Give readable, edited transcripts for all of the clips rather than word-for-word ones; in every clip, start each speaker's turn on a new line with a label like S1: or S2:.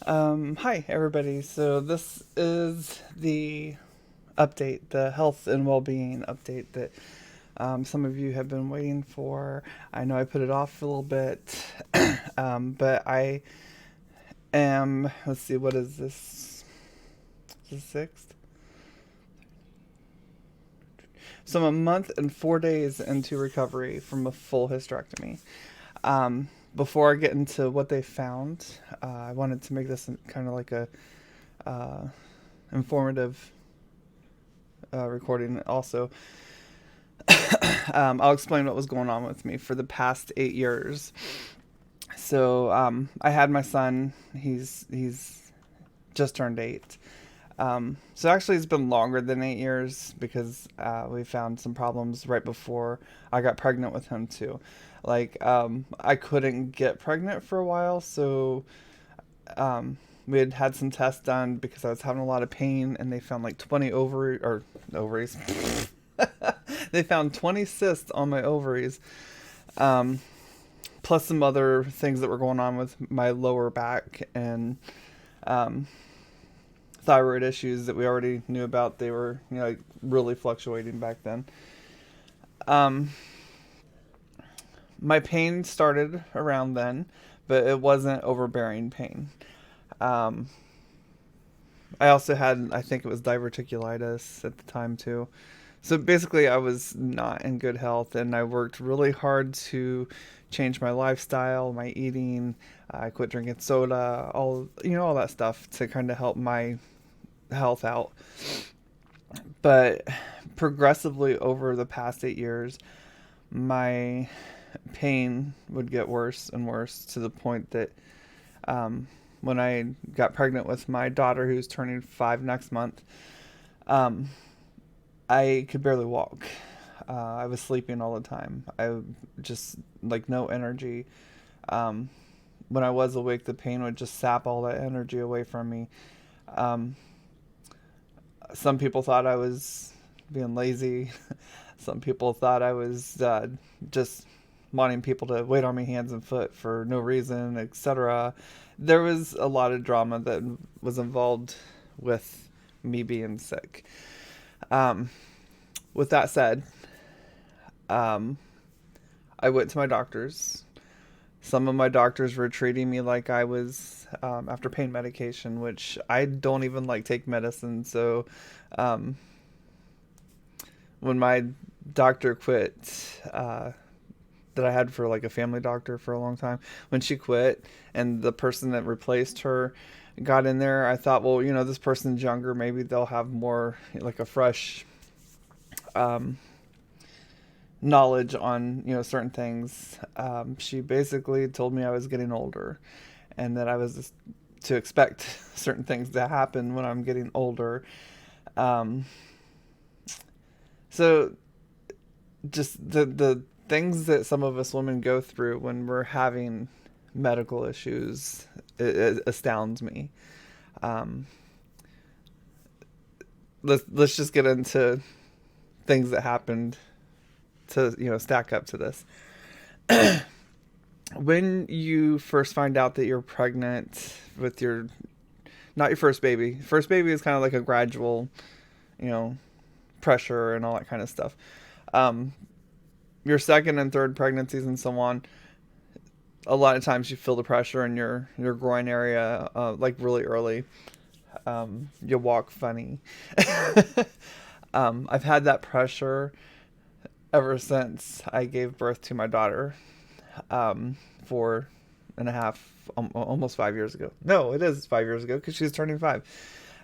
S1: Hi, everybody. So, this is the update, the health and well being update that some of you have been waiting for. I know I put it off a little bit, but I am, let's see, what is this? The 6th? So, I'm a month and 4 days into recovery from a full hysterectomy. Before I get into what they found, I wanted to make this kind of like a uh, informative recording. Also, I'll explain what was going on with me for the past 8 years. So I had my son. He's just turned 8. So actually, it's been longer than 8 years because we found some problems right before I got pregnant with him too. Like I couldn't get pregnant for a while, so we had had some tests done because I was having a lot of pain, and they found like 20 ovaries. They found 20 cysts on my ovaries, um, plus some other things that were going on with my lower back and um, thyroid issues that we already knew about. They were, like really fluctuating back then. Um, my pain started around then, but it wasn't overbearing pain. Um, I also had, I think it was diverticulitis at the time too. So basically, I was not in good health, and I worked really hard to change my lifestyle, my eating. I quit drinking soda, all that stuff to kind of help my health out. But progressively over the past 8 years, my pain would get worse and worse to the point that when I got pregnant with my daughter, who's turning 5 next month, um, I could barely walk. I was sleeping all the time. I just like no energy. Um, when I was awake, the pain would just sap all that energy away from me. Um, some people thought I was being lazy. Some people thought I was just wanting people to wait on me hands and foot for no reason, etc. There was a lot of drama that was involved with me being sick. Um, with that said, um, I went to my doctors. Some of my doctors were treating me like I was after pain medication, which I don't even like take medicine. So um, when my doctor quit, that I had for like a family doctor for a long time, when she quit and the person that replaced her got in there, I thought, well, this person's younger. Maybe they'll have more like a fresh um, knowledge on certain things. She basically told me I was getting older, and that I was to expect certain things to happen when I'm getting older. Um, so just the things that some of us women go through when we're having medical issues, it astounds me. Um, let's just get into things that happened to stack up to this. When you first find out that you're pregnant with your not your first baby is kind of like a gradual, you know pressure and all that kind of stuff. um your second and third pregnancies and so on, a lot of times you feel the pressure in your groin area, like really early. You walk funny. I've had that pressure ever since I gave birth to my daughter, 4.5, almost 5 years ago. No, it is 5 years ago because she's turning 5.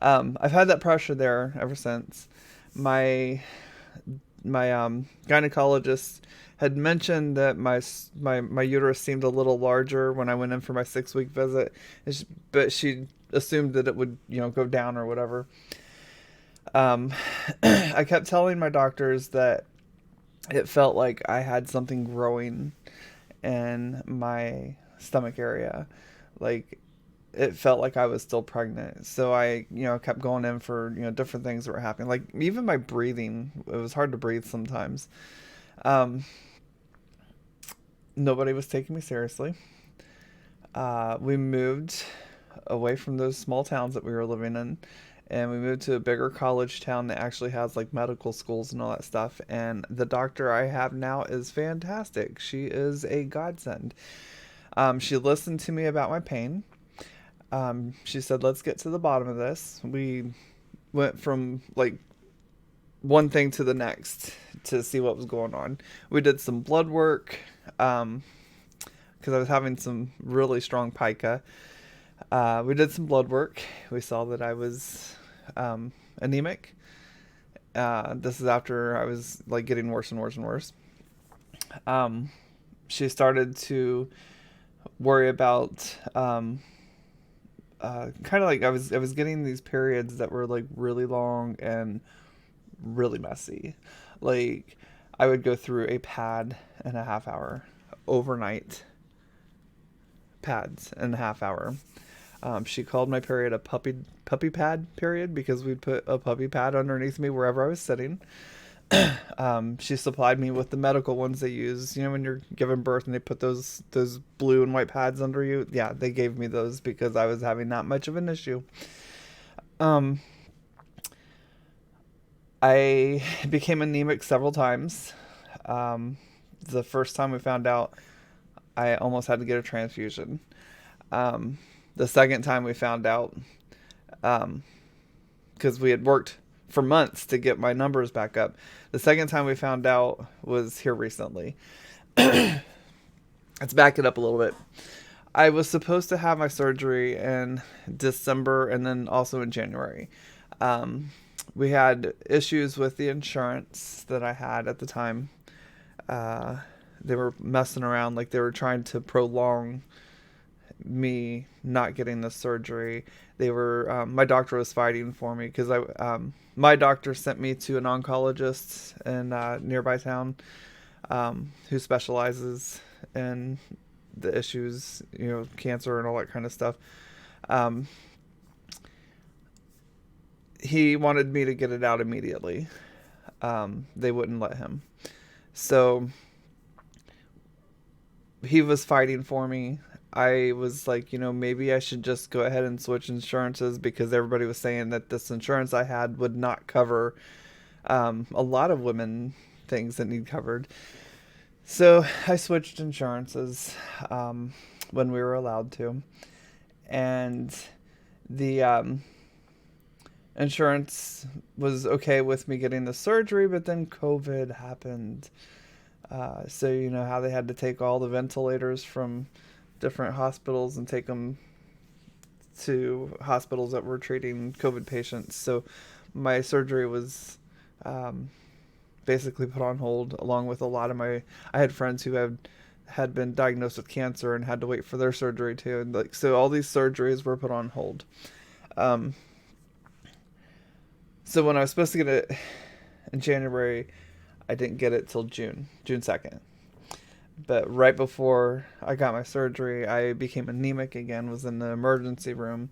S1: I've had that pressure there ever since. My gynecologist had mentioned that my uterus seemed a little larger when I went in for my 6 week visit, but she assumed that it would go down or whatever. Um, I kept telling my doctors that it felt like I had something growing in my stomach area. Like it felt like I was still pregnant. So I, kept going in for, different things that were happening. Like even my breathing, it was hard to breathe sometimes. Um, Nobody was taking me seriously. We moved away from those small towns that we were living in, and we moved to a bigger college town that actually has like medical schools and all that stuff. And the doctor I have now is fantastic. She is a godsend. She listened to me about my pain. She said, "Let's get to the bottom of this." We went from like one thing to the next to see what was going on. We did some blood work because I was having some really strong pica. We did some blood work. We saw that I was anemic. This is after I was like getting worse and worse and worse. She started to worry about kind of like I was getting these periods that were like really long and really messy. Like I would go through a pad in a half hour overnight. Pads in a half hour. She called my period a puppy pad period because we'd put a puppy pad underneath me wherever I was sitting. She supplied me with the medical ones they use. You know, when you're giving birth and they put those blue and white pads under you. Yeah, they gave me those because I was having that much of an issue. I became anemic several times. The first time we found out, I almost had to get a transfusion. The second time we found out, because we had worked for months to get my numbers back up. The second time we found out was here recently. Let's back it up a little bit. I was supposed to have my surgery in December and then also in January. We had issues with the insurance that I had at the time. They were messing around, like they were trying to prolong me not getting the surgery. They were my doctor was fighting for me because my doctor sent me to an oncologist in nearby town who specializes in the issues, you know, cancer and all that kind of stuff. He wanted me to get it out immediately. They wouldn't let him. So he was fighting for me. I was like, you know, maybe I should just go ahead and switch insurances because everybody was saying that this insurance I had would not cover a lot of women things that need covered. So I switched insurances when we were allowed to. And the insurance was okay with me getting the surgery, but then COVID happened. So you know how they had to take all the ventilators from different hospitals and take them to hospitals that were treating COVID patients. So my surgery was basically put on hold, along with a lot of I had friends who had been diagnosed with cancer and had to wait for their surgery too. And like, so all these surgeries were put on hold. So when I was supposed to get it in January, I didn't get it till June 2nd. But right before I got my surgery, I became anemic again, was in the emergency room.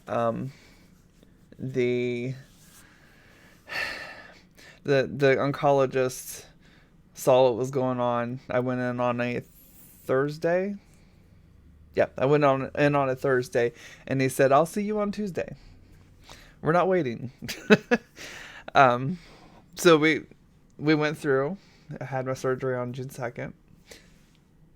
S1: The oncologist saw what was going on. I went in on a Thursday. Yeah, I went in on a Thursday, and he said, "I'll see you on Tuesday. We're not waiting." So we went through. I had my surgery on June 2nd.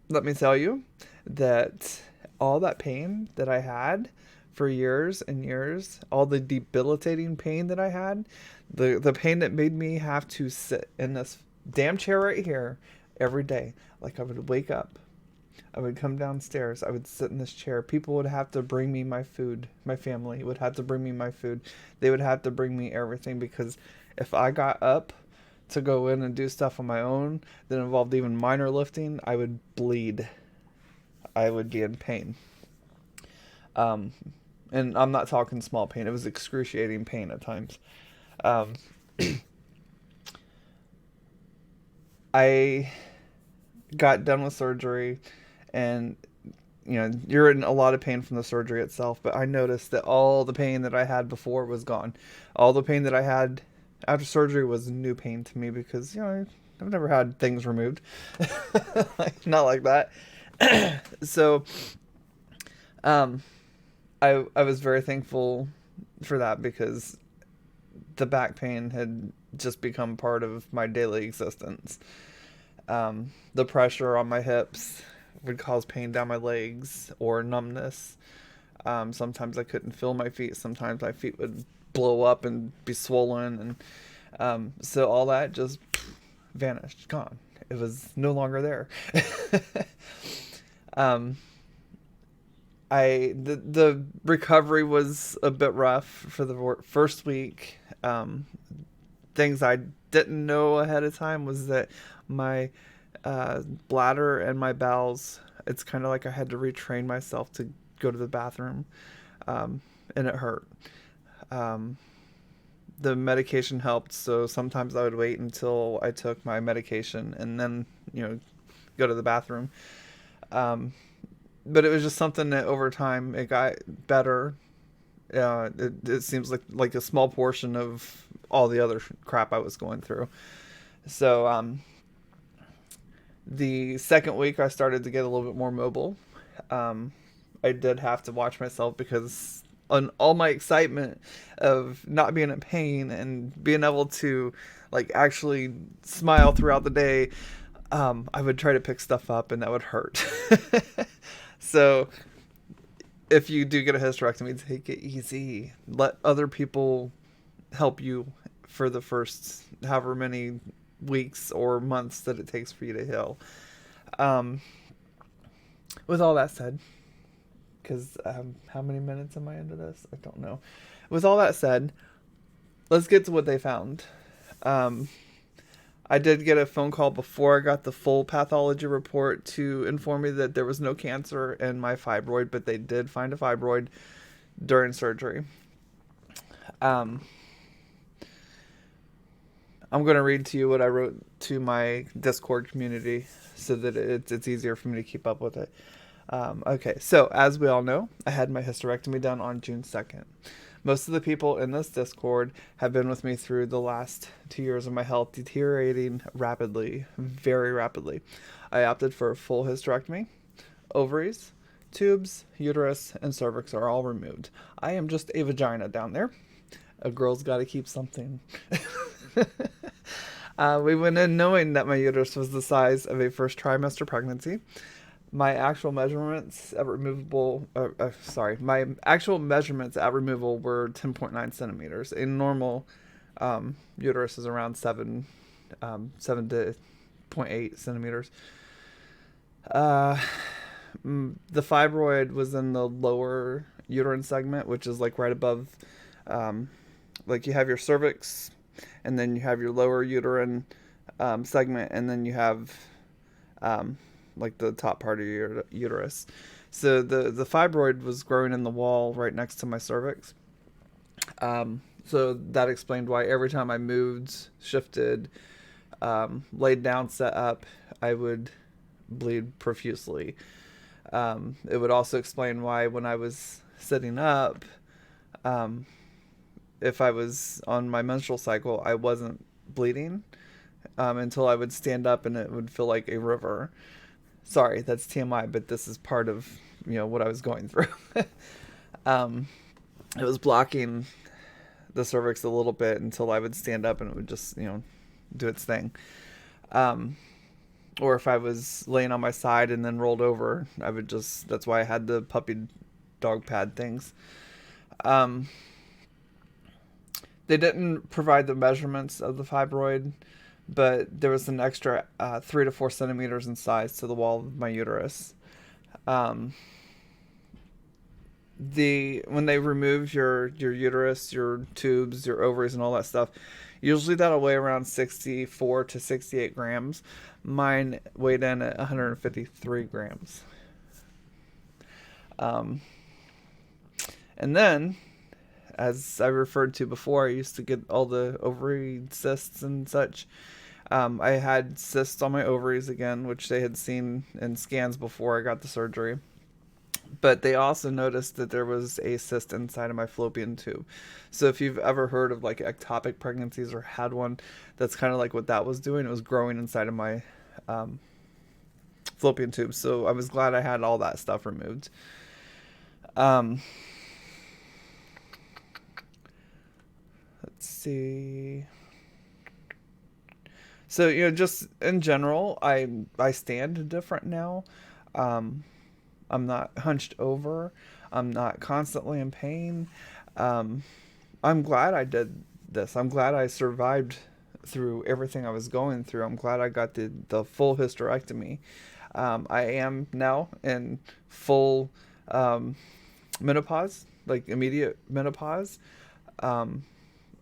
S1: Let me tell you that all that pain that I had for years and years, all the debilitating pain that I had, the pain that made me have to sit in this damn chair right here every day. Like I would wake up, I would come downstairs, I would sit in this chair. People would have to bring me my food. My family would have to bring me my food. They would have to bring me everything because if I got up to go in and do stuff on my own that involved even minor lifting, I would bleed. I would be in pain. And I'm not talking small pain. It was excruciating pain at times. I got done with surgery, and you know, you're in a lot of pain from the surgery itself, but I noticed that all the pain that I had before was gone. All the pain that I had after surgery was new pain to me because, you know, I've never had things removed. Not like that. So, I was very thankful for that because the back pain had just become part of my daily existence. The pressure on my hips would cause pain down my legs or numbness. Sometimes I couldn't feel my feet. Sometimes my feet would blow up and be swollen, and so all that just vanished, gone. It was no longer there. um, the recovery was a bit rough for the first week. Things I didn't know ahead of time was that my bladder and my bowels. It's kind of like I had to retrain myself to go to the bathroom, and it hurt. Um, the medication helped, so sometimes I would wait until I took my medication and then go to the bathroom. Um, but it was just something that over time it got better. It seems like a small portion of all the other crap I was going through. So the second week I started to get a little bit more mobile. I did have to watch myself because on all my excitement of not being in pain and being able to like actually smile throughout the day, I would try to pick stuff up and that would hurt. So if you do get a hysterectomy, take it easy. Let other people help you for the first however many weeks or months that it takes for you to heal. Um, with all that said, because how many minutes am I into this? I don't know. With all that said, let's get to what they found. I did get a phone call before I got the full pathology report to inform me that there was no cancer in my fibroid, but they did find a fibroid during surgery. I'm going to read to you what I wrote to my Discord community so that it's easier for me to keep up with it. Okay, so as we all know, I had my hysterectomy done on June 2nd. Most of the people in this Discord have been with me through the last 2 years of my health deteriorating rapidly, very rapidly. I opted for a full hysterectomy. Ovaries, tubes, uterus, and cervix are all removed. I am just a vagina down there. A girl's got to keep something. We went in knowing that my uterus was the size of a first trimester pregnancy. My actual measurements at removal, my actual measurements at removal were 10.9 centimeters. A normal uterus is around 7 to 0.8 centimeters. The fibroid was in the lower uterine segment, which is like right above, like you have your cervix, and then you have your lower uterine segment, and then you have like the top part of your uterus. So the fibroid was growing in the wall right next to my cervix. So that explained why every time I moved, shifted, laid down, set up, I would bleed profusely. It would also explain why when I was sitting up, if I was on my menstrual cycle, I wasn't bleeding until I would stand up and it would feel like a river. Sorry, that's TMI, but this is part of what I was going through. It was blocking the cervix a little bit until I would stand up and it would just do its thing. Or if I was laying on my side and then rolled over, I would just. That's why I had the puppy dog pad things. They didn't provide the measurements of the fibroid, but there was an extra 3 to 4 centimeters in size to the wall of my uterus. When they remove your uterus, your tubes, your ovaries, and all that stuff, usually that'll weigh around 64 to 68 grams. Mine weighed in at 153 grams. And then, as I referred to before, I used to get all the ovary cysts and such. I had cysts on my ovaries again, which they had seen in scans before I got the surgery. But they also noticed that there was a cyst inside of my fallopian tube. So if you've ever heard of like ectopic pregnancies or had one, that's kind of like what that was doing. It was growing inside of my fallopian tube. So I was glad I had all that stuff removed. see. So, just in general, I stand different now. Um, I'm not hunched over. I'm not constantly in pain. Um, I'm glad I did this. I'm glad I survived through everything I was going through. I'm glad I got the full hysterectomy. I am now in full um, menopause, like immediate menopause. Um,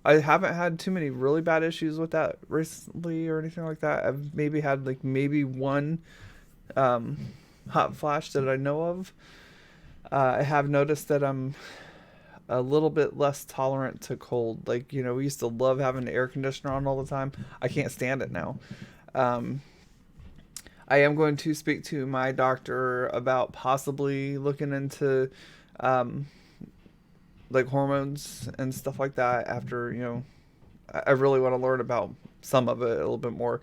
S1: I haven't had too many really bad issues with that recently or anything like that. I've maybe had like maybe one um, hot flash that I know of. I have noticed that I'm a little bit less tolerant to cold. Like, we used to love having the air conditioner on all the time. I can't stand it now. Um, I am going to speak to my doctor about possibly looking into um, like hormones and stuff like that after, I really want to learn about some of it a little bit more.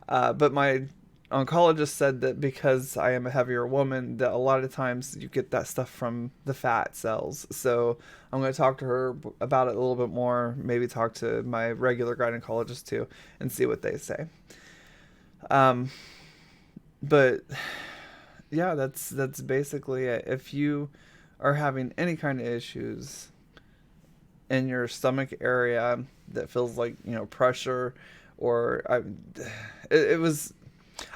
S1: But my oncologist said that because I am a heavier woman, that a lot of times you get that stuff from the fat cells. So I'm going to talk to her about it a little bit more. Maybe talk to my regular gynecologist too, and see what they say. Um, but yeah, that's basically it. If you are having any kind of issues in your stomach area that feels like pressure, or it was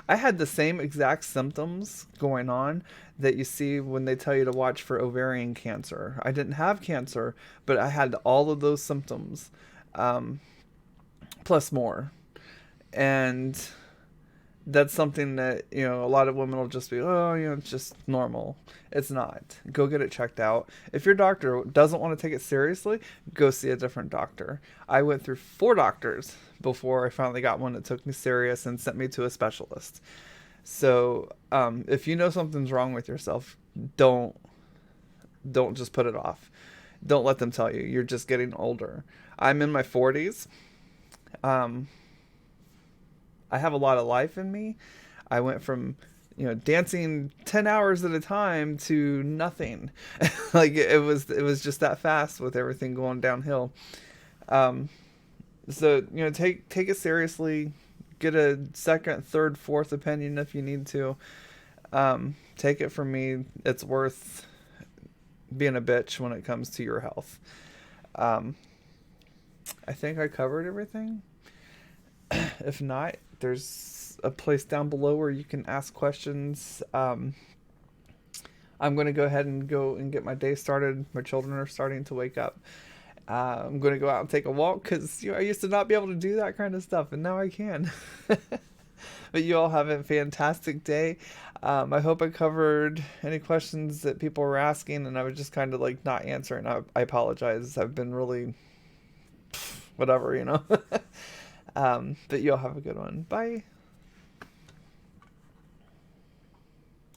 S1: I had the same exact symptoms going on that you see when they tell you to watch for ovarian cancer. I didn't have cancer, but I had all of those symptoms, um, plus more. And that's something that, a lot of women will just be, oh, it's just normal. It's not. Go get it checked out. If your doctor doesn't want to take it seriously, go see a different doctor. I went through 4 doctors before I finally got one that took me serious and sent me to a specialist. So, if you know something's wrong with yourself, don't just put it off. Don't let them tell you. You're just getting older. I'm in my 40s. Um, I have a lot of life in me. I went from, dancing 10 hours at a time to nothing. Like it was just that fast with everything going downhill. Um, so, take it seriously. Get a second, third, fourth opinion if you need to. Take it from me. It's worth being a bitch when it comes to your health. Um, I think I covered everything. If not, there's a place down below where you can ask questions. I'm going to go ahead and go and get my day started. My children are starting to wake up. I'm going to go out and take a walk because I used to not be able to do that kind of stuff, and now I can. But you all have a fantastic day. I hope I covered any questions that people were asking, and I was just kind of like not answering. I apologize. I've been really whatever. But you all have a good one. Bye.